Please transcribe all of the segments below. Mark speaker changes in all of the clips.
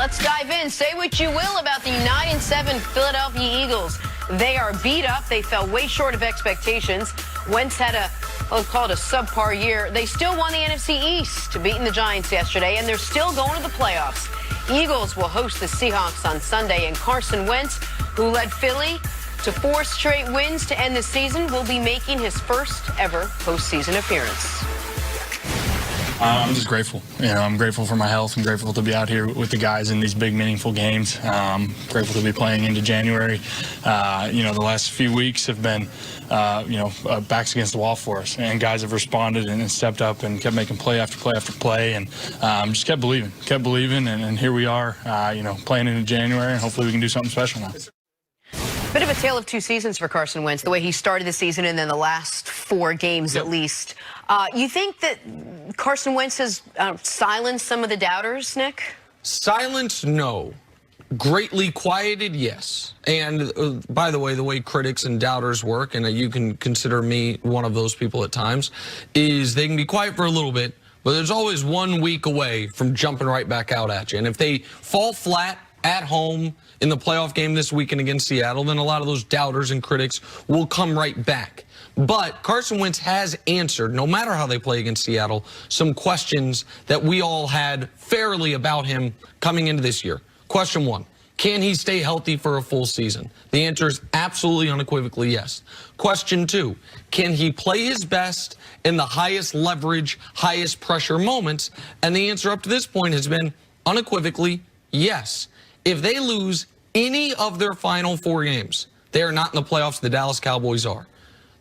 Speaker 1: Let's dive in. Say what you will about the 9-7 Philadelphia Eagles. They are beat up. They fell way short of expectations. Wentz had let's call it a subpar year. They still won the NFC East, beating the Giants yesterday, and they're still going to the playoffs. Eagles will host the Seahawks on Sunday, and Carson Wentz, who led Philly to 4 straight wins to end the season, will be making his first ever postseason appearance.
Speaker 2: I'm just grateful. I'm grateful for my health. I'm grateful to be out here with the guys in these big, meaningful games. Grateful to be playing into January. The last few weeks have been, backs against the wall for us, and guys have responded and stepped up and kept making play after play after play, and just kept believing, and here we are, playing into January, and hopefully we can do something special now.
Speaker 1: Bit of a tale of 2 seasons for Carson Wentz, the way he started the season and then the last 4 games at least. You think that Carson Wentz has silenced some of the doubters, Nick?
Speaker 3: Silenced, no. Greatly quieted, yes. And by the way critics and doubters work, and you can consider me one of those people at times, is they can be quiet for a little bit, but there's always 1 week away from jumping right back out at you. And if they fall flat at home in the playoff game this weekend against Seattle, then a lot of those doubters and critics will come right back. But Carson Wentz has answered, no matter how they play against Seattle, some questions that we all had fairly about him coming into this year. Question 1, can he stay healthy for a full season? The answer is absolutely unequivocally yes. Question 2, can he play his best in the highest leverage, highest pressure moments? And the answer up to this point has been unequivocally yes. If they lose any of their final 4 games, they are not in the playoffs. The Dallas Cowboys are.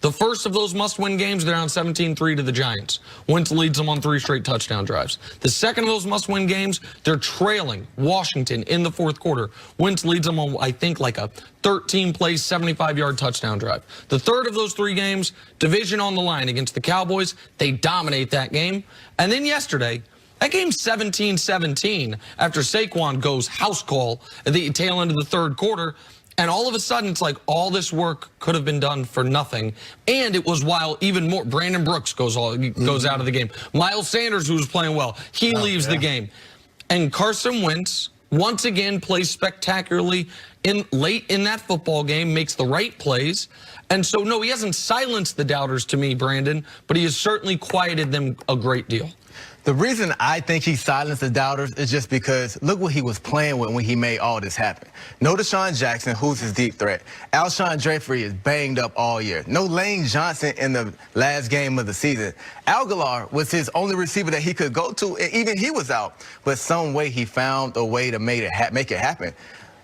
Speaker 3: The first of those must-win games, they're down 17-3 to the Giants. Wentz leads them on 3 straight touchdown drives. The second of those must-win games, they're trailing Washington in the 4th quarter. Wentz leads them on, I think, like a 13-play, 75-yard touchdown drive. The third of those 3 games, division on the line against the Cowboys. They dominate that game. And then yesterday, that game's 17-17 after Saquon goes house call at the tail end of the 3rd quarter. And all of a sudden, it's like all this work could have been done for nothing. And it was while even more, Brandon Brooks goes out of the game. Miles Sanders, who was playing well, he leaves the game. And Carson Wentz, once again, plays spectacularly late in that football game, makes the right plays. And so, no, he hasn't silenced the doubters to me, Brandon, but he has certainly quieted them a great deal.
Speaker 4: The reason I think he silenced the doubters is just because look what he was playing with when he made all this happen. No Deshaun Jackson, who's his deep threat. Alshon Jeffrey is banged up all year. No Lane Johnson in the last game of the season. Aguilar was his only receiver that he could go to, and even he was out. But some way he found a way to make it happen.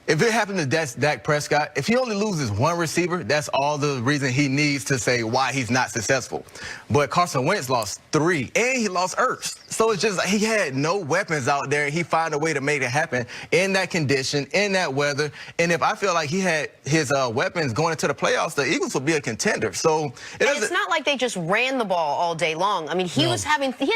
Speaker 4: If it happened to Dak Prescott, if he only loses 1 receiver, that's all the reason he needs to say why he's not successful. But Carson Wentz lost 3, and he lost Ertz. So it's just like he had no weapons out there, and he found a way to make it happen in that condition, in that weather. And if I feel like he had his weapons going into the playoffs, the Eagles will be a contender. So
Speaker 1: it's not like they just ran the ball all day long. I mean, he had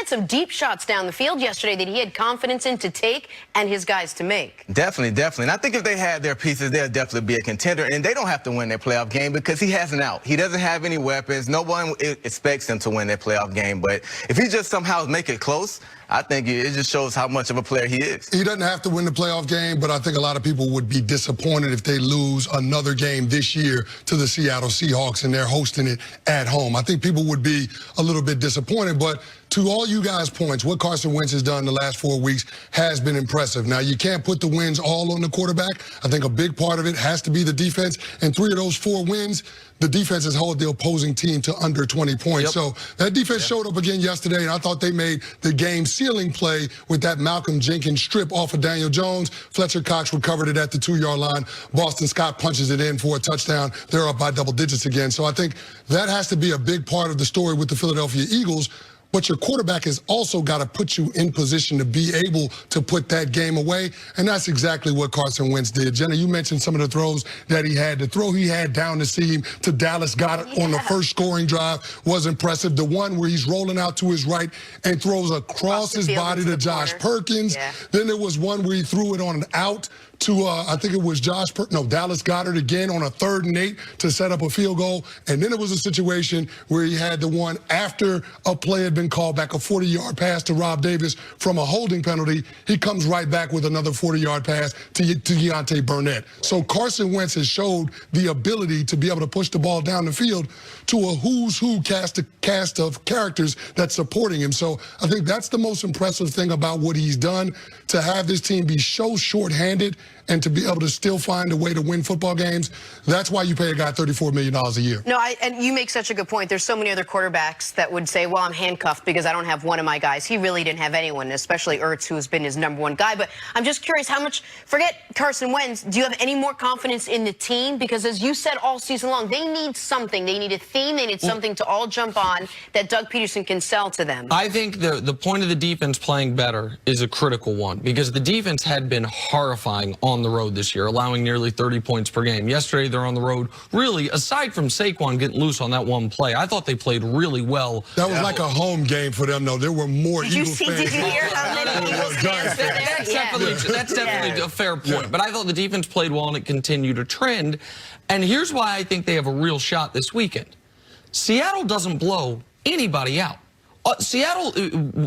Speaker 1: some deep shots down the field yesterday that he had confidence in to take and his guys to make.
Speaker 4: Definitely. And I think if they had their pieces, they'll definitely be a contender, and they don't have to win their playoff game because he has an out. He doesn't have any weapons. No one expects him to win their playoff game, but if he just somehow make it close, I think it just shows how much of a player he is.
Speaker 5: He doesn't have to win the playoff game, but I think a lot of people would be disappointed if they lose another game this year to the Seattle Seahawks and they're hosting it at home. I think people would be a little bit disappointed, but to all you guys' points, what Carson Wentz has done the last 4 weeks has been impressive. Now, you can't put the wins all on the quarterback. I think a big part of it has to be the defense. And 3 of those 4 wins, the defense has held the opposing team to under 20 points. So that defense showed up again yesterday, and I thought they made the game-sealing play with that Malcolm Jenkins strip off of Daniel Jones. Fletcher Cox recovered it at the 2-yard line. Boston Scott punches it in for a touchdown. They're up by double digits again. So I think that has to be a big part of the story with the Philadelphia Eagles. But your quarterback has also got to put you in position to be able to put that game away, and that's exactly what Carson Wentz did. Jenna, you mentioned some of the throws that he had. The throw he had down the seam to Dallas Goedert on the first scoring drive was impressive. The one where he's rolling out to his right and throws across his body to Josh Perkins. Then there was one where he threw it on an out to, I think it was Dallas Goedert again on a 3rd and 8 to set up a field goal. And then it was a situation where he had the one after a play had been Godwin called back a 40-yard pass to Rob Davis from a holding penalty. He comes right back with another 40-yard pass to Deontay Burnett. So Carson Wentz has showed the ability to be able to push the ball down the field to a who's who cast of characters that's supporting him. So I think that's the most impressive thing about what he's done, to have this team be so short-handed and to be able to still find a way to win football games. That's why you pay a guy $34 million a year.
Speaker 1: No, and you make such a good point. There's so many other quarterbacks that would say, well, I'm handcuffed because I don't have one of my guys. He really didn't have anyone, especially Ertz, who's been his #1 guy. But I'm just curious, how much, forget Carson Wentz, do you have any more confidence in the team? Because as you said all season long, they need something. They need a theme. They need something to all jump on that Doug Peterson can sell to them.
Speaker 3: I think the point of the defense playing better is a critical one, because the defense had been horrifying on the road this year, allowing nearly 30 points per game. Yesterday, they're on the road. Really, aside from Saquon getting loose on that one play, I thought they played really well.
Speaker 5: That was like a home game for them, though. There were more Eagles fans.
Speaker 1: Did you hear how many Eagles fans were there?
Speaker 3: That's definitely a fair point. But I thought the defense played well and it continued to trend. And here's why I think they have a real shot this weekend. Seattle doesn't blow anybody out. Seattle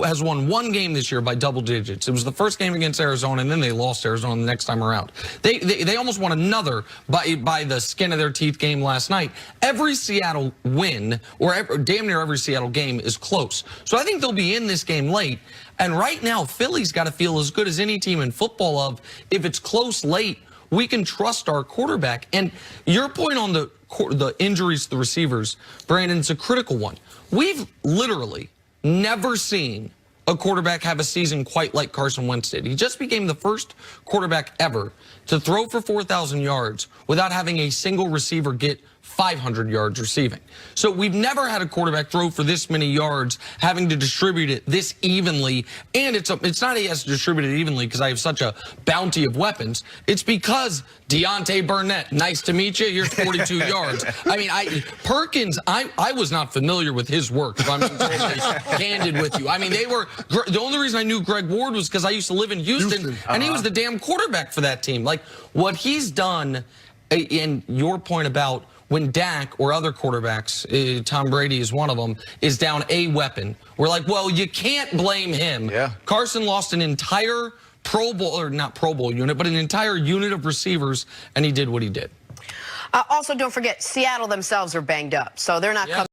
Speaker 3: has won one game this year by double digits. It was the first game against Arizona, and then they lost Arizona the next time around. They almost won another by the skin of their teeth game last night. Every Seattle win, or damn near every Seattle game, is close. So I think they'll be in this game late. And right now, Philly's got to feel as good as any team in football of, if it's close late, we can trust our quarterback. And your point on the injuries to the receivers, Brandon, is a critical one. We've literally never seen a quarterback have a season quite like Carson Wentz did. He just became the first quarterback ever to throw for 4,000 yards without having a single receiver get 500 yards receiving. So we've never had a quarterback throw for this many yards, having to distribute it this evenly. And it's not he has to distribute it evenly because I have such a bounty of weapons. It's because Deontay Burnett, nice to meet you, here's 42 yards. I mean, Perkins, I was not familiar with his work, if I'm totally candid with you. I mean, the only reason I knew Greg Ward was because I used to live in Houston. And he was the damn quarterback for that team. Like, what he's done, and your point about when Dak or other quarterbacks, Tom Brady is one of them, is down a weapon, we're like, well, you can't blame him.
Speaker 4: Yeah.
Speaker 3: Carson lost an entire Pro Bowl, or not Pro Bowl unit, but an entire unit of receivers, and he did what he did.
Speaker 1: Also, don't forget, Seattle themselves are banged up, so they're not coming.